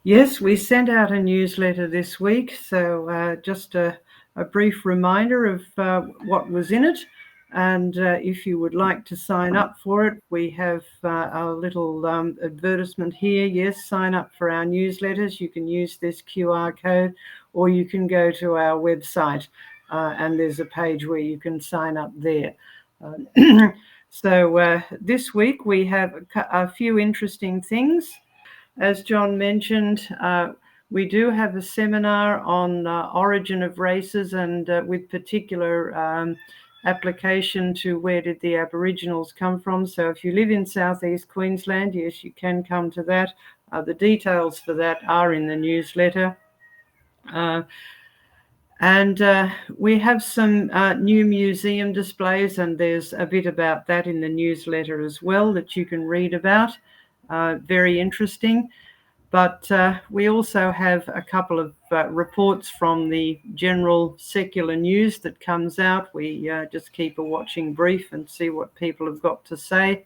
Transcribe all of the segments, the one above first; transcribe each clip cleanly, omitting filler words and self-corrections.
Yes, we sent out a newsletter this week, so just a brief reminder of what was in it. And if you would like to sign up for it, we have a little advertisement here. Yes, sign up for our newsletters. You can use this QR code, or you can go to our website, and there's a page where you can sign up there. So this week we have a few interesting things. As John mentioned, we do have a seminar on origin of races, and with particular application to where did the Aboriginals come from. So if you live in southeast Queensland, yes, you can come to that. The details for that are in the newsletter. And we have some new museum displays, and there's a bit about that in the newsletter as well that you can read about. Very interesting. But we also have a couple of reports from the general secular news that comes out. We just keep a watching brief and see what people have got to say.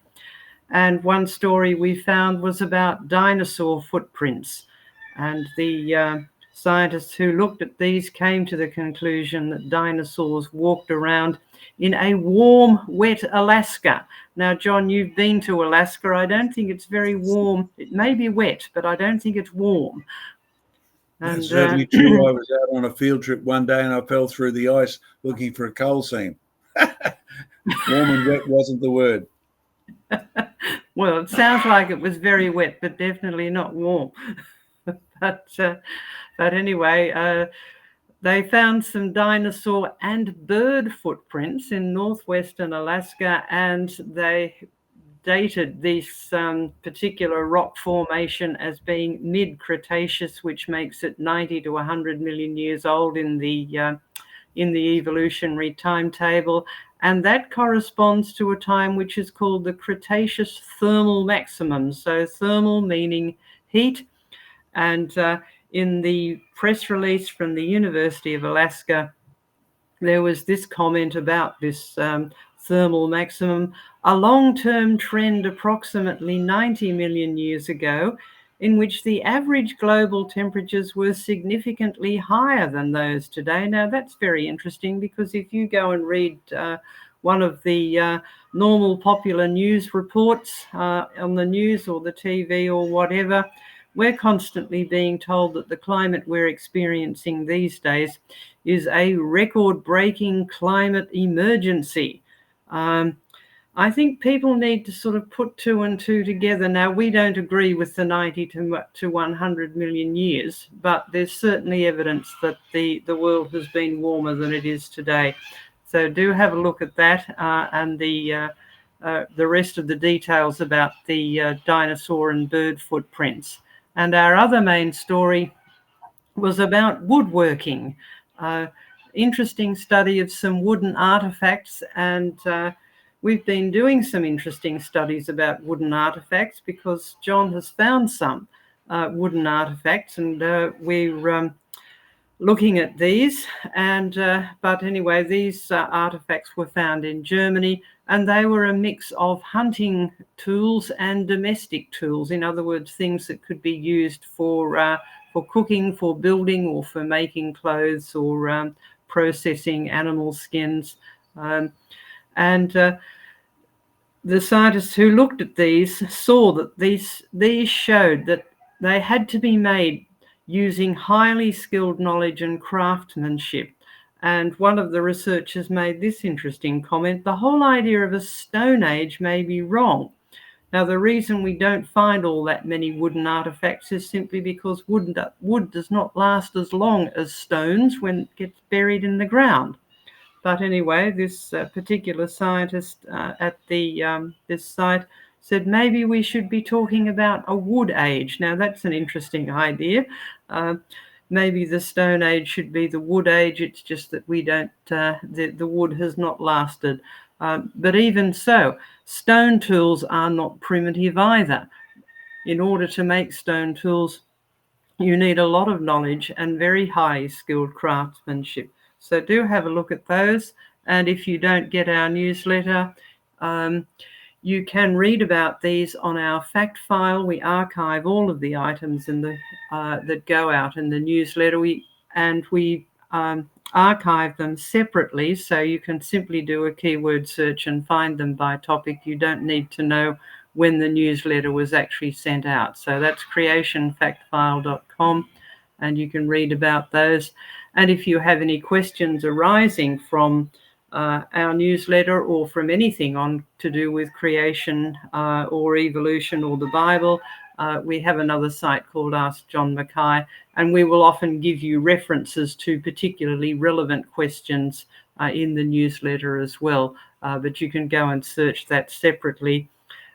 And one story we found was about dinosaur footprints. And the scientists who looked at these came to the conclusion that dinosaurs walked around in a warm, wet Alaska. Now, John, you've been to Alaska. I don't think it's very warm. It may be wet, but I don't think it's warm. That's certainly true. I was out on a field trip one day and I fell through the ice looking for a coal seam. Warm and wet wasn't the word. Well, it sounds like it was very wet, but definitely not warm. But anyway, they found some dinosaur and bird footprints in northwestern Alaska, and they dated this particular rock formation as being mid-Cretaceous, which makes it 90 to 100 million years old in the evolutionary timetable. And that corresponds to a time which is called the Cretaceous thermal maximum. So thermal meaning heat. And in the press release from the University of Alaska, there was this comment about this thermal maximum, a long-term trend approximately 90 million years ago, in which the average global temperatures were significantly higher than those today. Now, that's very interesting, because if you go and read one of the normal popular news reports on the news or the TV or whatever, we're constantly being told that the climate we're experiencing these days is a record-breaking climate emergency. I think people need to sort of put two and two together. Now, we don't agree with the 90 to 100 million years, but there's certainly evidence that the world has been warmer than it is today. So do have a look at that and the rest of the details about the dinosaur and bird footprints. And our other main story was about woodworking. Interesting study of some wooden artifacts, and we've been doing some interesting studies about wooden artifacts because John has found some wooden artifacts, and we're looking at these. And but anyway, these artifacts were found in Germany, and they were a mix of hunting tools and domestic tools. In other words, things that could be used for cooking, for building, or for making clothes, or processing animal skins. The scientists who looked at these saw that these showed that they had to be made using highly skilled knowledge and craftsmanship. And one of the researchers made this interesting comment: the whole idea of a Stone Age may be wrong. Now, the reason we don't find all that many wooden artifacts is simply because wood does not last as long as stones when it gets buried in the ground. But anyway, this particular scientist at this site said maybe we should be talking about a wood age. Now, that's an interesting idea. Maybe the Stone Age should be the wood age. It's just that we don't, the wood has not lasted. But even so, stone tools are not primitive either. In order to make stone tools, you need a lot of knowledge and very high skilled craftsmanship. So do have a look at those. And if you don't get our newsletter, You can read about these on our fact file. We archive all of the items in the that go out in the newsletter. We archive them separately, so you can simply do a keyword search and find them by topic. You don't need to know when the newsletter was actually sent out. So that's creationfactfile.com, and you can read about those. And if you have any questions arising from our newsletter or from anything on to do with creation or evolution or the Bible, we have another site called Ask John Mackay, and we will often give you references to particularly relevant questions in the newsletter as well. But you can go and search that separately.